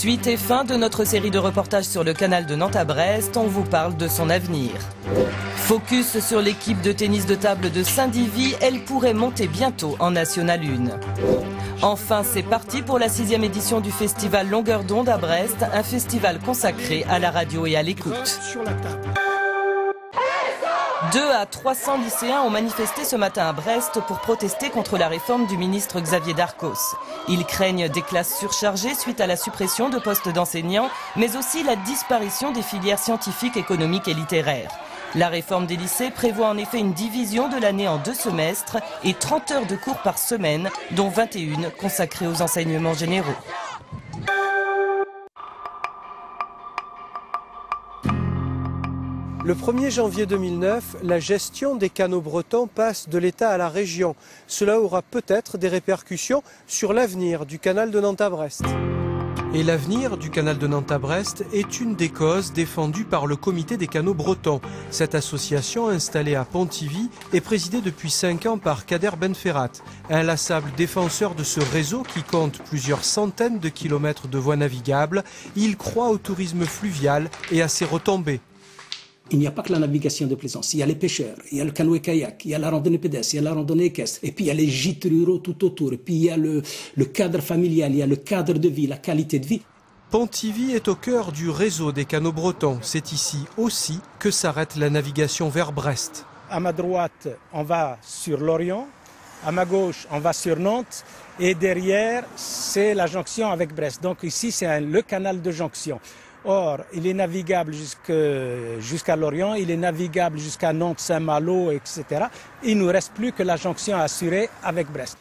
Suite et fin de notre série de reportages sur le canal de Nantes à Brest, on vous parle de son avenir. Focus sur l'équipe de tennis de table de Saint-Divy, elle pourrait monter bientôt en National 1. Enfin, c'est parti pour la 6e édition du festival Longueur d'onde à Brest, un festival consacré à la radio et à l'écoute. 2 à 300 lycéens ont manifesté ce matin à Brest pour protester contre la réforme du ministre Xavier Darcos. Ils craignent des classes surchargées suite à la suppression de postes d'enseignants, mais aussi la disparition des filières scientifiques, économiques et littéraires. La réforme des lycées prévoit en effet une division de l'année en 2 semestres et 30 heures de cours par semaine, dont 21 consacrées aux enseignements généraux. Le 1er janvier 2009, la gestion des canaux bretons passe de l'État à la région. Cela aura peut-être des répercussions sur l'avenir du canal de Nantes à Brest. Et l'avenir du canal de Nantes à Brest est une des causes défendues par le comité des canaux bretons. Cette association installée à Pontivy est présidée depuis 5 ans par Kader Benferrat, inlassable défenseur de ce réseau qui compte plusieurs centaines de kilomètres de voies navigables. Il croit au tourisme fluvial et à ses retombées. Il n'y a pas que la navigation de plaisance, il y a les pêcheurs, il y a le canoë-kayak, il y a la randonnée pédestre, il y a la randonnée équestre, et puis il y a les gîtes ruraux tout autour, et puis il y a le cadre familial, il y a le cadre de vie, la qualité de vie. Pontivy est au cœur du réseau des canaux bretons. C'est ici aussi que s'arrête la navigation vers Brest. À ma droite, on va sur Lorient, à ma gauche, on va sur Nantes, et derrière, c'est la jonction avec Brest. Donc ici, c'est le canal de jonction. Or, il est navigable jusqu'à Lorient, il est navigable jusqu'à Nantes, Saint-Malo, etc. Il ne nous reste plus que la jonction assurée avec Brest.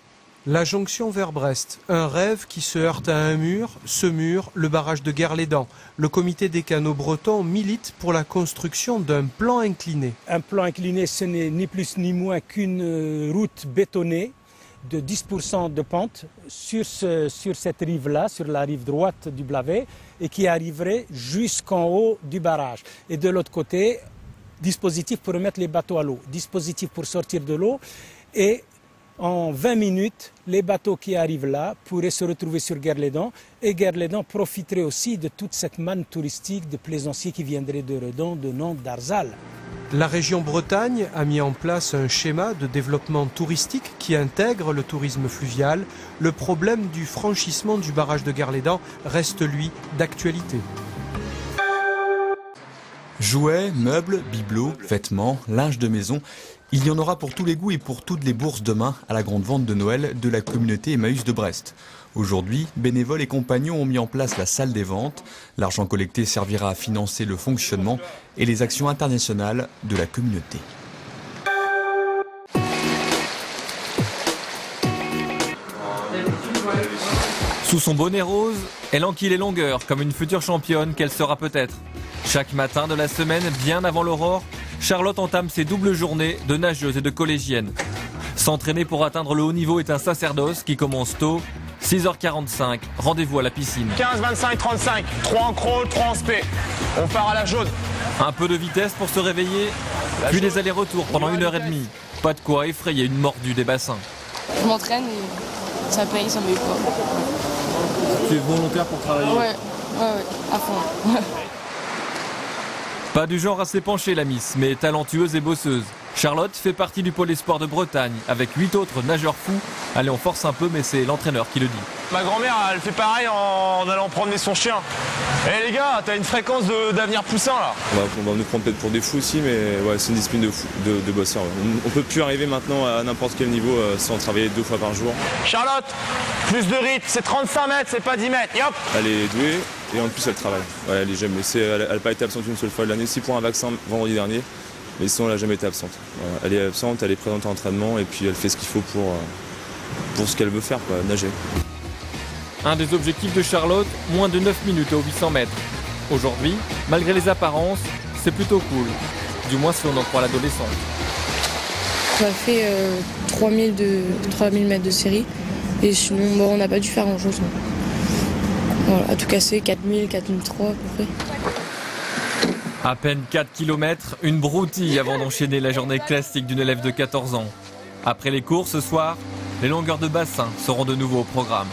La jonction vers Brest, un rêve qui se heurte à un mur, ce mur, le barrage de Guerlédan. Le comité des canaux bretons milite pour la construction d'un plan incliné. Un plan incliné, ce n'est ni plus ni moins qu'une route bétonnée de 10% de pente sur cette rive-là, sur la rive droite du Blavet, et qui arriverait jusqu'en haut du barrage. Et de l'autre côté, dispositif pour remettre les bateaux à l'eau, dispositif pour sortir de l'eau, et en 20 minutes, les bateaux qui arrivent là pourraient se retrouver sur Guerlédan, et Guerlédan profiterait aussi de toute cette manne touristique de plaisanciers qui viendraient de Redon, de Nantes, d'Arzal. La région Bretagne a mis en place un schéma de développement touristique qui intègre le tourisme fluvial. Le problème du franchissement du barrage de Guerlédan reste, lui, d'actualité. Jouets, meubles, bibelots, vêtements, linge de maison, il y en aura pour tous les goûts et pour toutes les bourses demain à la grande vente de Noël de la communauté Emmaüs de Brest. Aujourd'hui, bénévoles et compagnons ont mis en place la salle des ventes. L'argent collecté servira à financer le fonctionnement et les actions internationales de la communauté. Sous son bonnet rose, elle enquille les longueurs comme une future championne qu'elle sera peut-être. Chaque matin de la semaine, bien avant l'aurore, Charlotte entame ses doubles journées de nageuse et de collégienne. S'entraîner pour atteindre le haut niveau est un sacerdoce qui commence tôt. 6h45, rendez-vous à la piscine. 15, 25, 35, 3 en crawl, 3 en spé. On part à la jaune. Un peu de vitesse pour se réveiller, puis des allers-retours pendant 1h30. Pas de quoi effrayer une mordue des bassins. Je m'entraîne et ça paye, ça me paye pas. Tu es volontaire pour travailler? Ouais, à fond. Pas du genre à s'épancher la Miss, mais talentueuse et bosseuse. Charlotte fait partie du pôle espoir de Bretagne, avec 8 autres nageurs fous. Allez, on force un peu, mais c'est l'entraîneur qui le dit. Ma grand-mère, elle fait pareil en allant promener son chien. Eh les gars, t'as une fréquence d'avenir poussin là. On va nous prendre peut-être pour des fous aussi, mais ouais, c'est une discipline de bosseurs. On peut plus arriver maintenant à n'importe quel niveau sans travailler 2 fois par jour. Charlotte, plus de rythme, c'est 35 mètres, c'est pas 10 mètres. Yop. Elle est douée et en plus elle travaille. Ouais, elle est jamais. Elle n'a pas été absente une seule fois de l'année, 6 pour un vaccin vendredi dernier. Mais sinon, elle n'a jamais été absente. Voilà. Elle est absente, elle est présente en entraînement et puis elle fait ce qu'il faut pour ce qu'elle veut faire, quoi, nager. Un des objectifs de Charlotte, moins de 9 minutes aux 800 mètres. Aujourd'hui, malgré les apparences, c'est plutôt cool. Du moins si on en croit l'adolescente. On a fait 3000 mètres de série et sinon on n'a pas dû faire grand chose. Voilà, à tout casser, 4000, 4003 à peu près. À peine 4 km, une broutille avant d'enchaîner la journée classique d'une élève de 14 ans. Après les cours ce soir, les longueurs de bassin seront de nouveau au programme.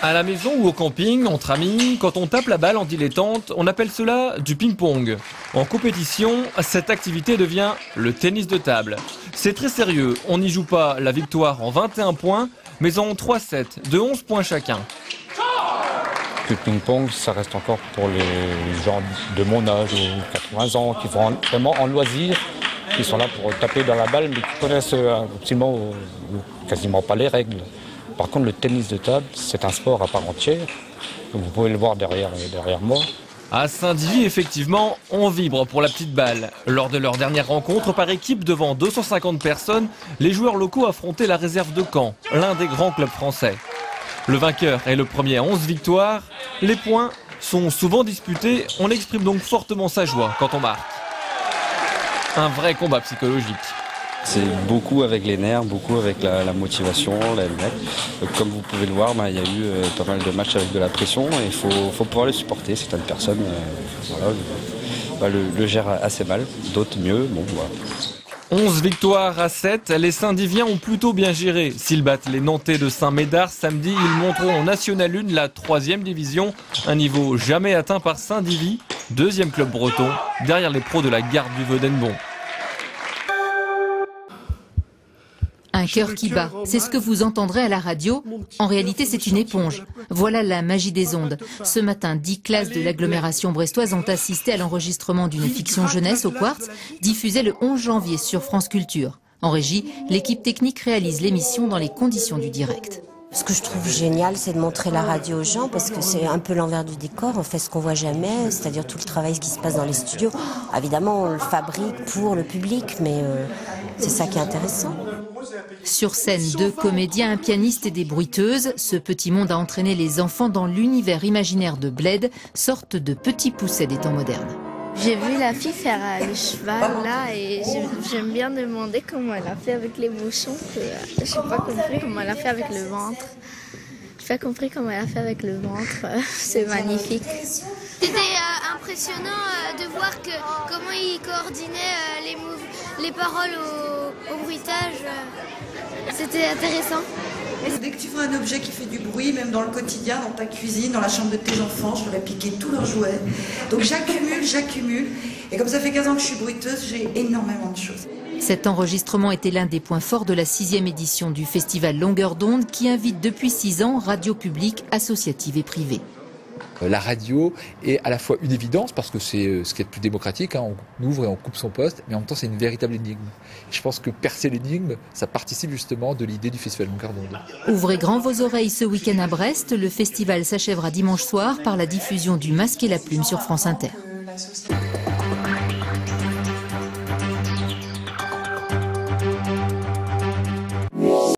À la maison ou au camping, entre amis, quand on tape la balle en dilettante, on appelle cela du ping-pong. En compétition, cette activité devient le tennis de table. C'est très sérieux, on n'y joue pas la victoire en 21 points, mais en 3 sets de 11 points chacun. Le ping-pong, ça reste encore pour les gens de mon âge, 80 ans, qui vont vraiment en loisir, qui sont là pour taper dans la balle, mais qui connaissent absolument quasiment pas les règles. Par contre, le tennis de table, c'est un sport à part entière. Vous pouvez le voir derrière moi. À Saint-Divy, effectivement, on vibre pour la petite balle. Lors de leur dernière rencontre par équipe devant 250 personnes, les joueurs locaux affrontaient la réserve de Caen, l'un des grands clubs français. Le vainqueur est le premier à 11 victoires. Les points sont souvent disputés, on exprime donc fortement sa joie quand on marque. Un vrai combat psychologique. C'est beaucoup avec les nerfs, beaucoup avec la motivation, Comme vous pouvez le voir, il y a eu pas mal de matchs avec de la pression et il faut pouvoir les supporter. Certaines personnes le gèrent assez mal, d'autres mieux. Bon, voilà. 11 victoires à 7, les Saint-Diviens ont plutôt bien géré. S'ils battent les Nantais de Saint-Médard samedi, ils monteront en National 1 la 3e division, un niveau jamais atteint par Saint-Divy, 2e club breton, derrière les pros de la Garde du Vaudenbon. Un cœur qui bat, c'est ce que vous entendrez à la radio. En réalité, c'est une éponge. Voilà la magie des ondes. Ce matin, 10 classes de l'agglomération brestoise ont assisté à l'enregistrement d'une fiction jeunesse au Quartz, diffusée le 11 janvier sur France Culture. En régie, l'équipe technique réalise l'émission dans les conditions du direct. Ce que je trouve génial, c'est de montrer la radio aux gens parce que c'est un peu l'envers du décor. On fait ce qu'on voit jamais, c'est-à-dire tout le travail qui se passe dans les studios. Évidemment, on le fabrique pour le public, mais c'est ça qui est intéressant. Sur scène, 2 comédiens, un pianiste et des bruiteuses. Ce petit monde a entraîné les enfants dans l'univers imaginaire de Bled, sorte de petits poussets des temps modernes. J'ai vu la fille faire le cheval là et j'aime bien demander comment elle a fait avec les bouchons. Je n'ai pas compris comment elle a fait avec le ventre. Je n'ai pas compris comment elle a fait avec le ventre. C'est magnifique. C'était impressionnant de voir comment il coordonnait les paroles au bruitage. C'était intéressant. Dès que tu vois un objet qui fait du bruit, même dans le quotidien, dans ta cuisine, dans la chambre de tes enfants, je leur ai piqué tous leurs jouets. Donc j'accumule. Et comme ça fait 15 ans que je suis bruiteuse, j'ai énormément de choses. Cet enregistrement était l'un des points forts de la 6e édition du festival Longueur d'onde qui invite depuis 6 ans radio publique, associative et privée. La radio est à la fois une évidence parce que c'est ce qui est le plus démocratique, on ouvre et on coupe son poste, mais en même temps c'est une véritable énigme. Je pense que percer l'énigme, ça participe justement de l'idée du festival Longueur d'onde. Ouvrez grand vos oreilles ce week-end à Brest, le festival s'achèvera dimanche soir par la diffusion du Masque et la Plume sur France Inter.